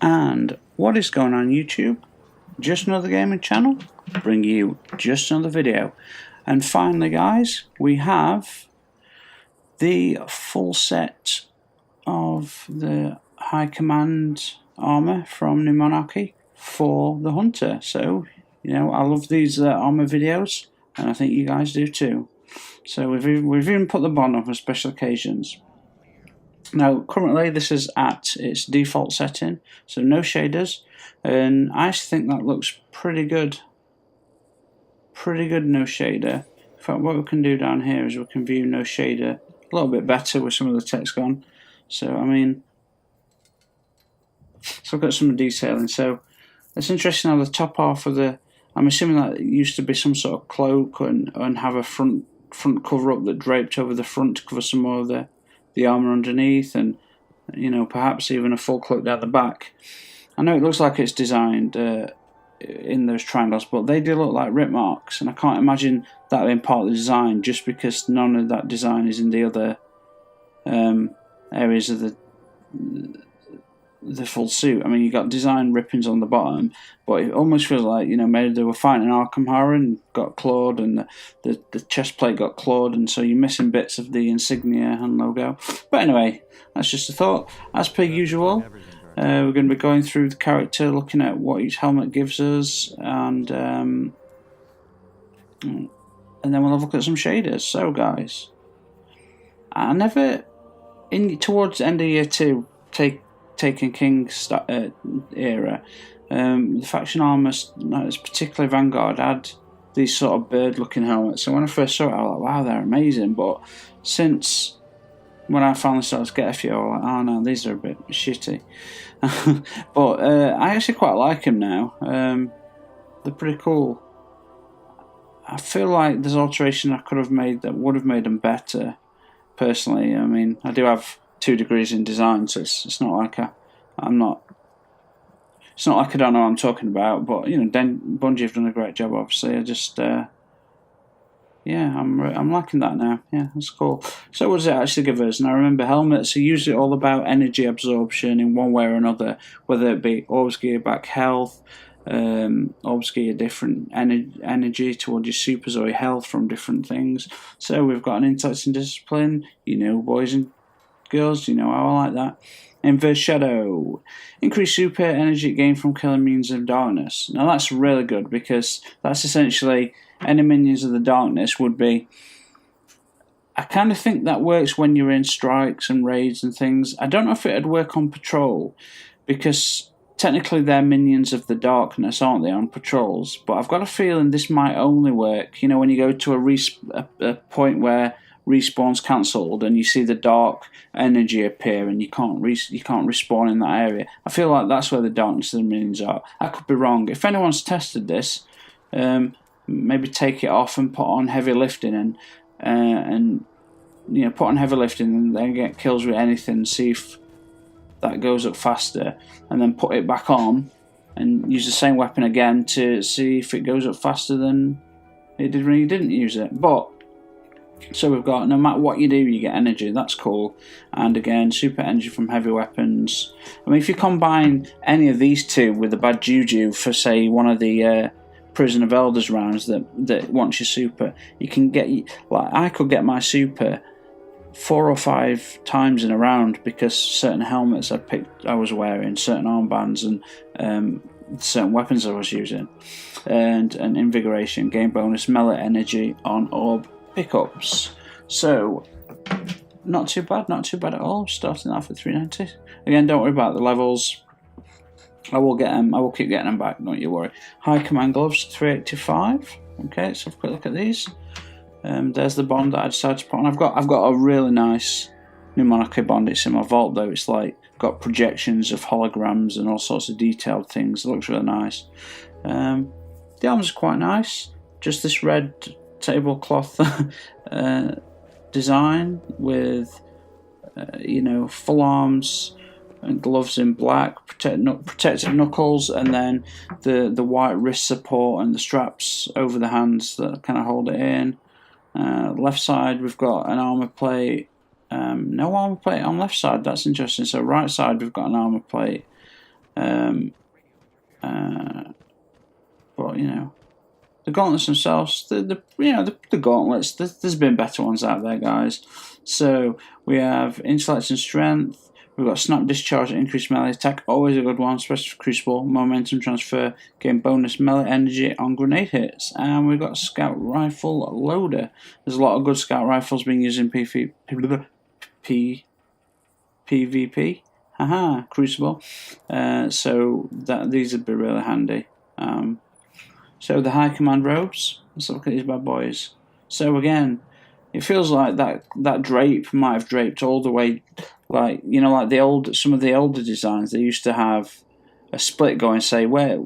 And what is going on YouTube? Just another gaming channel, bring you just another video. And finally guys, we have the full set of the High Command armour from New Monarchy for the Hunter. So, you know, I love these armour videos, and I think you guys do too. So we've even put the bond on for special occasions. Now currently this is at its default setting, so no shaders, and I actually think that looks pretty good. Pretty good no shader. In fact, what we can do down here is we can view no shader a little bit better with some of the text gone. So I mean, so I've got some detailing. So it's interesting how the top half of the, I'm assuming that it used to be some sort of cloak and have a front cover up that draped over the front to cover some more of the armour underneath, and you know, perhaps even a full cloak down the back. I know it looks like it's designed in those triangles, but they do look like rip marks, and I can't imagine that being part of the design just because none of that design is in the other areas of the full suit. I mean, you got design rippings on the bottom, but it almost feels like, you know, maybe they were fighting Arkham Horror and got clawed, and the chest plate got clawed, and so you're missing bits of the insignia and logo. But anyway, that's just a thought. As per usual, we're going to be going through the character, looking at what each helmet gives us, and then we'll have a look at some shaders. So guys, I never, towards the end of year 2, Taken King's era, the faction armour, particularly Vanguard, had these sort of bird looking helmets. So when I first saw it, I was like, wow, they're amazing. But since when I finally started to get a few, I was like, oh no, these are a bit shitty. But I actually quite like them now. They're pretty cool. I feel like there's alteration I could have made that would have made them better, personally. I mean, I do have 2 degrees in design, so it's not like it's not like I don't know what I'm talking about. But you know, Bungie have done a great job. Obviously, I just yeah, I'm liking that now. Yeah, that's cool. So what does it actually give us? Now remember, helmets are usually all about energy absorption in one way or another, whether it be orbs give you back health, orbs give you different energy towards your supers or your health from different things. So we've got an intellect and discipline, you know, boys and girls, you know how I like that. Inverse Shadow. Increase super energy gained from killing minions of darkness. Now that's really good, because that's essentially any minions of the darkness would be... I kind of think that works when you're in strikes and raids and things. I don't know if it'd work on patrol, because technically they're minions of the darkness, aren't they, on patrols? But I've got a feeling this might only work, you know, when you go to a point where respawn's cancelled and you see the dark energy appear and you can't respawn in that area. I feel like that's where the darkness of the minions are. I could be wrong. If anyone's tested this, maybe take it off and put on heavy lifting, and you know, put on heavy lifting and then get kills with anything, see if that goes up faster, and then put it back on and use the same weapon again to see if it goes up faster than it did when you didn't use it. But so we've got, no matter what you do, you get energy. That's cool. And again, super energy from heavy weapons. I mean, if you combine any of these two with the bad juju for, say, one of the Prison of Elders rounds that wants your super, you can get, like, I could get my super 4 or 5 times in a round, because certain helmets I was wearing, certain armbands, and certain weapons I was using. And invigoration, gain bonus melee energy on orb pickups. So not too bad at all. Starting off at 390. Again, don't worry about the levels. I will get them. I will keep getting them back. Don't you worry. High Command gloves, 385. Okay, let's have a quick look at these. There's the bond that I decided to put on. I've got a really nice New Monarchy bond. It's in my vault though. It's like got projections of holograms and all sorts of detailed things. It looks really nice. The arms are quite nice. Just this red tablecloth design with you know, full arms and gloves in black, protective knuckles, and then the white wrist support and the straps over the hands that kind of hold it in. Left side we've got an armor plate. No armor plate on left side. That's interesting. So right side we've got an armor plate But you know, the gauntlets themselves, the gauntlets. There's been better ones out there, guys. So we have intellect and strength. We've got snap discharge, increased melee attack, always a good one, especially for crucible. Momentum transfer, gain bonus melee energy on grenade hits, and we've got scout rifle loader. There's a lot of good scout rifles being used in PvP. Haha, crucible. So these would be really handy. So the high command robes. Let's look at these bad boys. So again, it feels like that drape might have draped all the way, like some of the older designs. They used to have a split going, say, where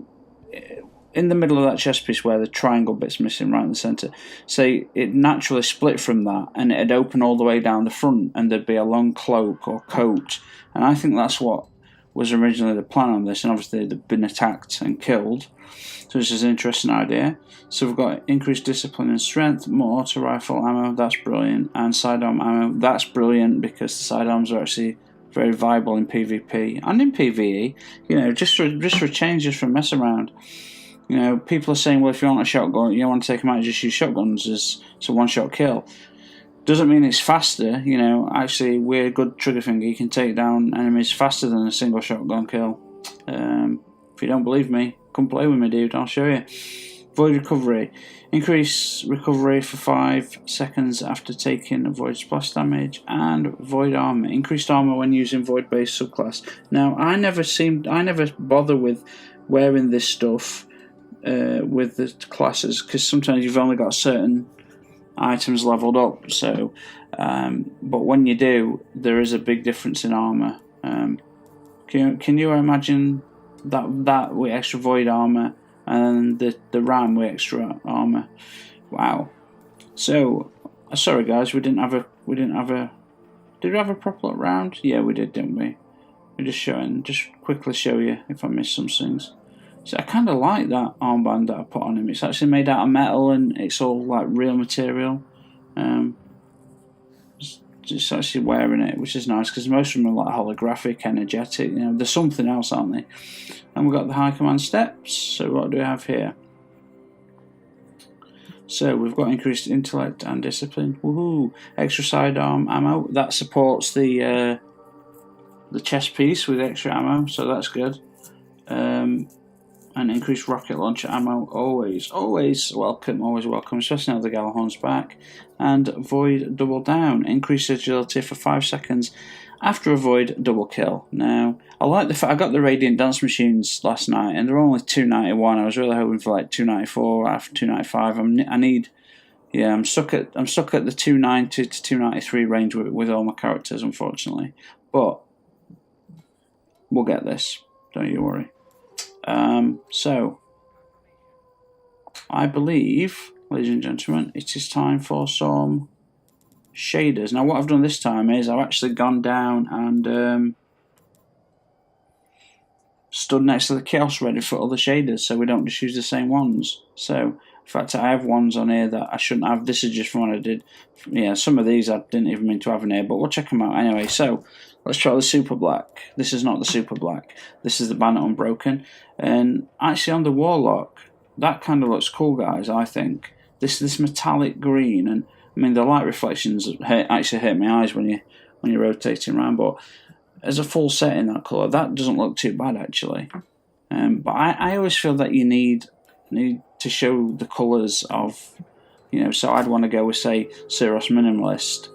in the middle of that chest piece where the triangle bit's missing right in the centre. Say it naturally split from that, and it'd open all the way down the front, and there'd be a long cloak or coat. And I think that's what was originally the plan on this, and obviously they've been attacked and killed. So this is an interesting idea. So we've got increased discipline and strength, more auto rifle ammo, that's brilliant, and sidearm ammo, that's brilliant because the sidearms are actually very viable in PvP and in PvE. You know, just for changes from mess around. You know, people are saying, well, if you want a shotgun, you want to take them out, just use shotguns as a one-shot kill. Doesn't mean it's faster. You know, actually, with a good trigger finger, you can take down enemies faster than a single shotgun kill. If you don't believe me, come play with me, dude. I'll show you. Void recovery. Increase recovery for 5 seconds after taking void splash damage, and void armor. Increased armor when using void-based subclass. Now, I never bother with wearing this stuff with the classes, because sometimes you've only got certain items leveled up. So, but when you do, there is a big difference in armor. Can you imagine that with extra void armor, and the ram with extra armor? Wow. So, sorry guys, we didn't have a. Did we have a proper look round? Yeah, we did, didn't we? We're just quickly show you if I missed some things. So I kind of like that armband that I put on him. It's actually made out of metal and it's all like real material. Just actually wearing it, which is nice because most of them are like holographic, energetic. You know, there's something else, aren't they? And we've got the high command steps. So what do we have here? So we've got increased intellect and discipline. Woohoo! Extra sidearm ammo that supports the chest piece with extra ammo, so that's good. And increased rocket launcher ammo, always welcome, especially now the Galahorn's back. And void double down, increased agility for 5 seconds after a void double kill. Now, I like the fact I got the Radiant Dance Machines last night, and they're only $2.91. I was really hoping for like $2.94 after $2.95. I'm stuck at the $2.90 to $2.93 range with all my characters, unfortunately. But we'll get this. Don't you worry. So, I believe, ladies and gentlemen, it is time for some shaders. Now, what I've done this time is I've actually gone down and stood next to the kiosk ready for other shaders, so we don't just use the same ones. So, in fact, I have ones on here that I shouldn't have. This is just from what I did. Yeah, some of these I didn't even mean to have in here, but we'll check them out anyway. So, let's try the Super Black. This is not the Super Black. This is the Banner Unbroken. And actually on the Warlock, that kind of looks cool, guys, I think. This metallic green, and I mean the light reflections actually hurt my eyes when you're rotating around, but as a full set in that colour, that doesn't look too bad actually. But I always feel that you need to show the colours of, you know, so I'd want to go with, say, Cyros Minimalist.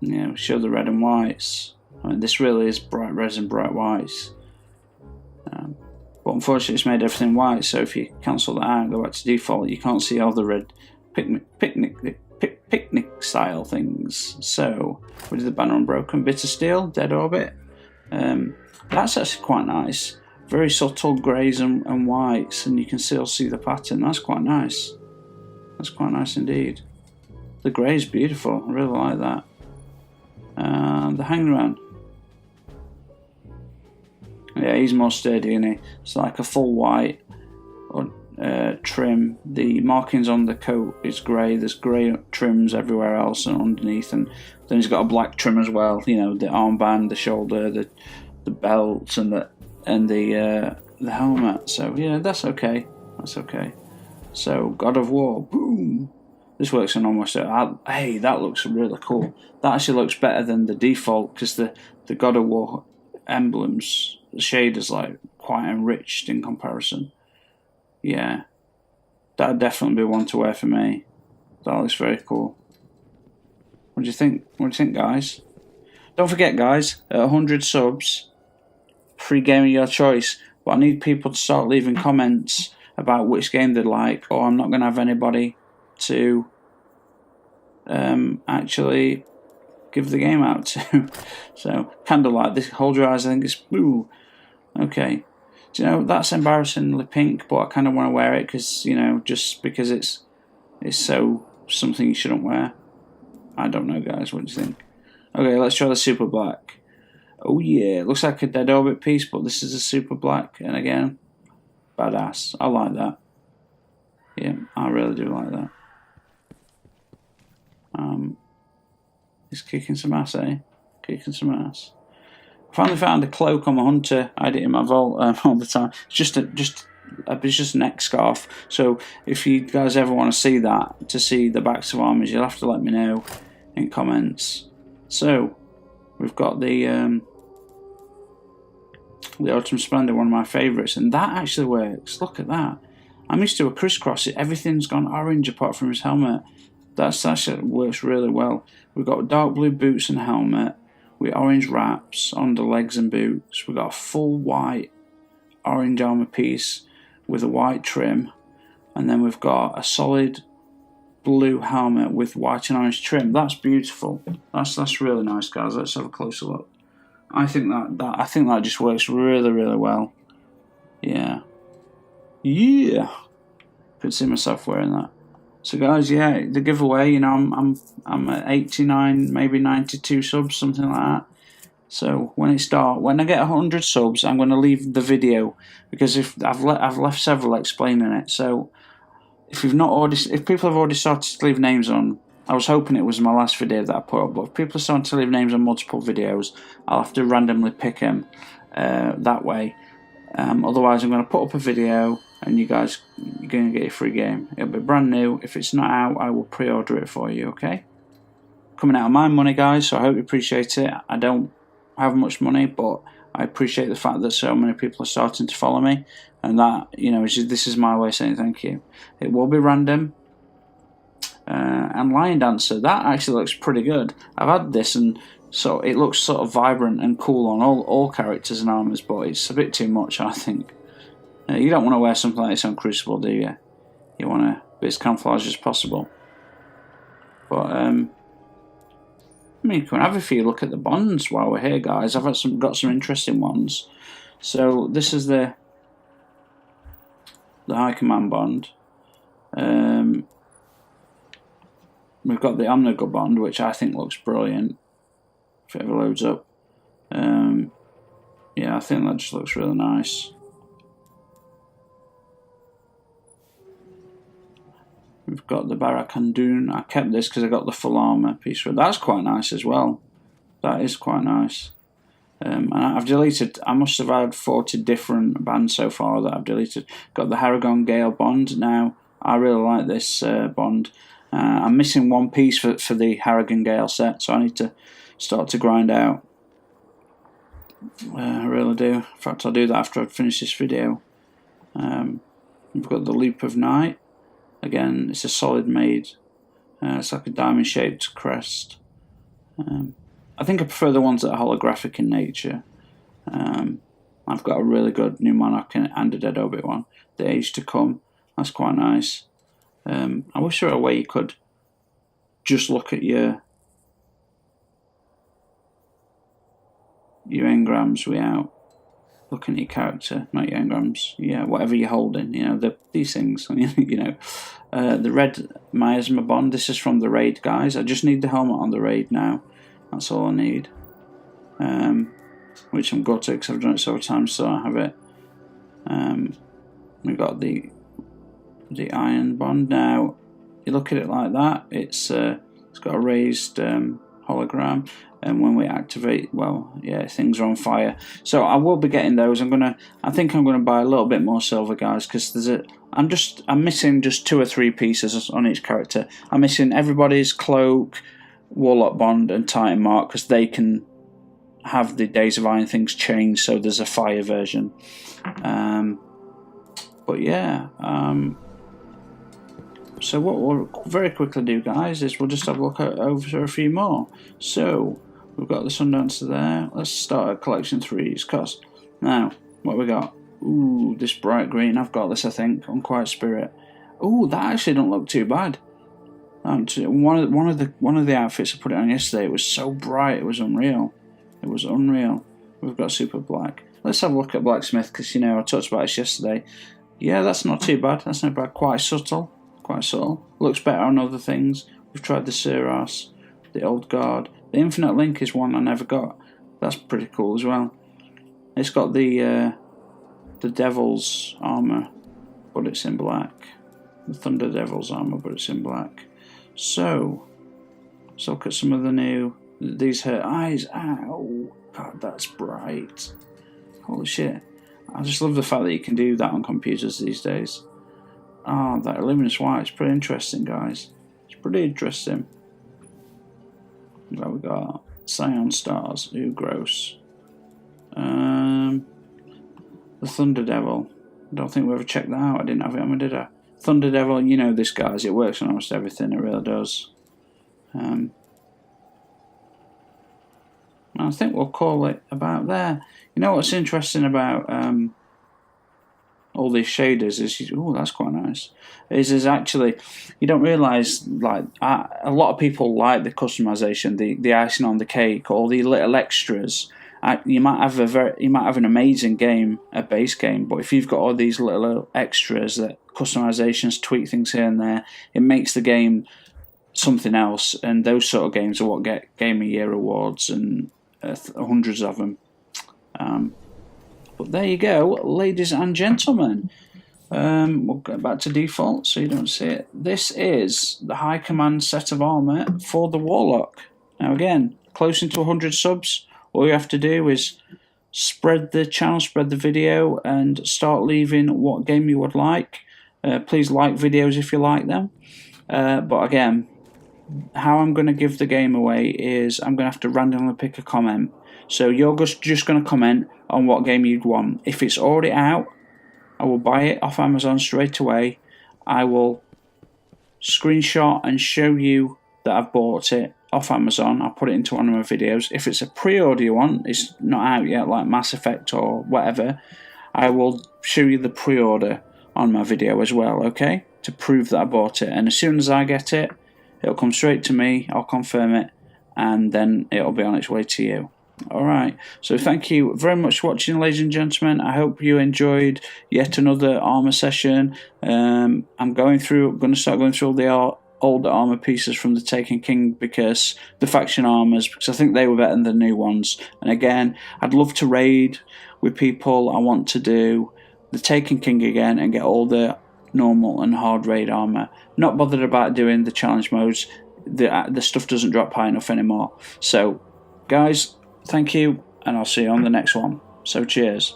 You know, show the red and whites. I mean, this really is bright reds and bright whites. But unfortunately, it's made everything white, so if you cancel that out and go back to default, you can't see all the red picnic style things. So, we did the Banner Unbroken, Bitter Steel, Dead Orbit. That's actually quite nice. Very subtle greys and whites, and you can still see the pattern. That's quite nice. That's quite nice indeed. The grey is beautiful. I really like that. The Hangman. Yeah, he's more sturdy, isn't he? It's like a full white trim. The markings on the coat is grey. There's grey trims everywhere else and underneath, and then he's got a black trim as well. You know, the armband, the shoulder, the belt and the helmet. So yeah, that's okay. That's okay. So God of War, boom. This works on almost. Hey, that looks really cool. That actually looks better than the default because the God of War emblems, the shaders like quite enriched in comparison. Yeah, that'd definitely be one to wear for me. That looks very cool. What do you think? What do you think, guys? Don't forget, guys, at 100 subs, free game of your choice. But I need people to start leaving comments about which game they like, or I'm not going to have anybody to actually give the game out to. So, Candlelight, this Hold Your Eyes, I think it's blue. Okay. Do you know, that's embarrassingly pink, but I kind of want to wear it because, you know, just because it's so something you shouldn't wear. I don't know, guys. What do you think? Okay, let's try the Super Black. Oh yeah, it looks like a Dead Orbit piece, but this is a Super Black, and again, badass. I like that. Yeah, I really do like that. He's kicking some ass, eh? Kicking some ass. I finally found a cloak on my hunter. I had it in my vault all the time. It's just a neck scarf. So if you guys ever want to see that, to see the backs of armors, you'll have to let me know in comments. So we've got the Autumn Splendor, one of my favourites, and that actually works. Look at that. I'm used to a crisscross. Everything's gone orange apart from his helmet. That actually works really well. We've got dark blue boots and helmet with orange wraps on the legs and boots. We've got a full white orange armour piece with a white trim, and then we've got a solid blue helmet with white and orange trim. That's beautiful. That's really nice, guys. Let's have a closer look. I think that just works really, really well. Yeah. Could see myself wearing that. So guys, yeah, the giveaway, you know, I'm at 89, maybe 92 subs, something like that. So when I get 100 subs, I'm going to leave the video because if I've left several explaining it. So if people have already started to leave names on, I was hoping it was my last video that I put up, but if people are starting to leave names on multiple videos, I'll have to randomly pick them that way. Otherwise, I'm going to put up a video and you're going to get a free game. It'll be brand new. If it's not out, I will pre-order it for you, okay? Coming out of my money, guys, so I hope you appreciate it. I don't have much money, but I appreciate the fact that so many people are starting to follow me, and that, you know, this is my way of saying thank you. It will be random. And Lion Dancer, that actually looks pretty good. I've had this, and so it looks sort of vibrant and cool on all characters and armors, but it's a bit too much, I think. You don't want to wear something like this on Crucible, do you? You want to be as camouflaged as possible. But I mean, come and have a few look at the bonds while we're here, guys. I've got some interesting ones. So this is the High Command bond. We've got the Omega bond, which I think looks brilliant. If it ever loads up, yeah, I think that just looks really nice. We've got the Barakandoon. I kept this because I got the full armour piece for it. That's quite nice as well. That is quite nice. And I've deleted, I must have had 40 different bands so far that I've deleted. Got the Haragon Gale bond. Now, I really like this bond. I'm missing one piece for the Haragon Gale set, so I need to start to grind out. I really do. In fact, I'll do that after I finish this video. We've got the Loop of Night. Again, it's a solid made. It's like a diamond-shaped crest. I think I prefer the ones that are holographic in nature. I've got a really good new Monarch and a Dead Orbit one. The Age to Come. That's quite nice. I wish there were a way you could just look at your engrams without looking at your character, not your engrams, yeah, whatever you're holding, you know, these things, you know. The red Miasma bond, this is from the raid, guys. I just need the helmet on the raid now. That's all I need. Which I'm got to because I've done it several times, so I have it. We've got the iron bond. Now, you look at it like that, it's got a raised hologram. and when we activate, well, yeah, things are on fire. So I will be getting those. I think I'm gonna buy a little bit more silver, guys, because I'm missing just 2 or 3 pieces on each character. I'm missing everybody's cloak, Warlock Bond, and Titan Mark, because they can have the Days of Iron things changed, so there's a fire version. But yeah, so what we'll very quickly do, guys, is we'll just have a look over a few more. So we've got the Sundancer there. Let's start at collection 3's cost. Now, what we got? Ooh, this bright green. I've got this, I think, Unquiet Spirit. Ooh, that actually don't look too bad. One of the outfits I put it on yesterday, it was so bright, it was unreal. It was unreal. We've got Super Black. Let's have a look at Blacksmith, because, I talked about this yesterday. Yeah, that's not too bad. That's not bad. Quite subtle. Looks better on other things. We've tried the Suros, the Old Guard. The Infinite Link is one I never got. That's pretty cool as well. It's got the Devil's armor, but it's in black. The Thunder Devil's armor, but it's in black. So let's look at some of the new. These hurt eyes. Ow! God, that's bright. Holy shit! I just love the fact that you can do that on computers these days. Ah, that luminous white is pretty interesting, guys. It's pretty interesting. What we got? Scion Stars. Ooh, gross. The Thunder Devil. I don't think we ever checked that out. I didn't have it on my, did I? Thunder Devil, you know this, guys. It works on almost everything. It really does. I think we'll call it about there. You know what's interesting about all these shaders is, oh, that's quite nice. Is actually, you don't realise, like, a lot of people like the customization, the icing on the cake, all the little extras. You might have an amazing game, a base game, but if you've got all these little extras, that customizations, tweak things here and there, it makes the game something else. And those sort of games are what get Game of Year awards, and hundreds of them. But there you go, ladies and gentlemen. We'll get back to default so you don't see it. This is the High Command set of armor for the Warlock. Now again, close to 100 subs. All you have to do is spread the channel, spread the video, and start leaving what game you would like. Please like videos if you like them. But again, how I'm going to give the game away is I'm going to have to randomly pick a comment. So you're just going to comment on what game you'd want. If it's already out, I will buy it off Amazon straight away. I will screenshot and show you that I've bought it off Amazon. I'll put it into one of my videos. If it's a pre-order you want, it's not out yet, like Mass Effect or whatever, I will show you the pre-order on my video as well, okay? To prove that I bought it. And as soon as I get it, it'll come straight to me, I'll confirm it, and then it'll be on its way to you. Alright, so thank you very much for watching, ladies and gentlemen. I hope you enjoyed yet another armor session. I'm going to start going through all the older armor pieces from the Taken King, because the faction armors, because I think they were better than the new ones. And again, I'd love to raid with people. I want to do the Taken King again and get all the normal and hard raid armor. Not bothered about doing the challenge modes. The stuff doesn't drop high enough anymore. So guys, thank you, and I'll see you on the next one. So cheers.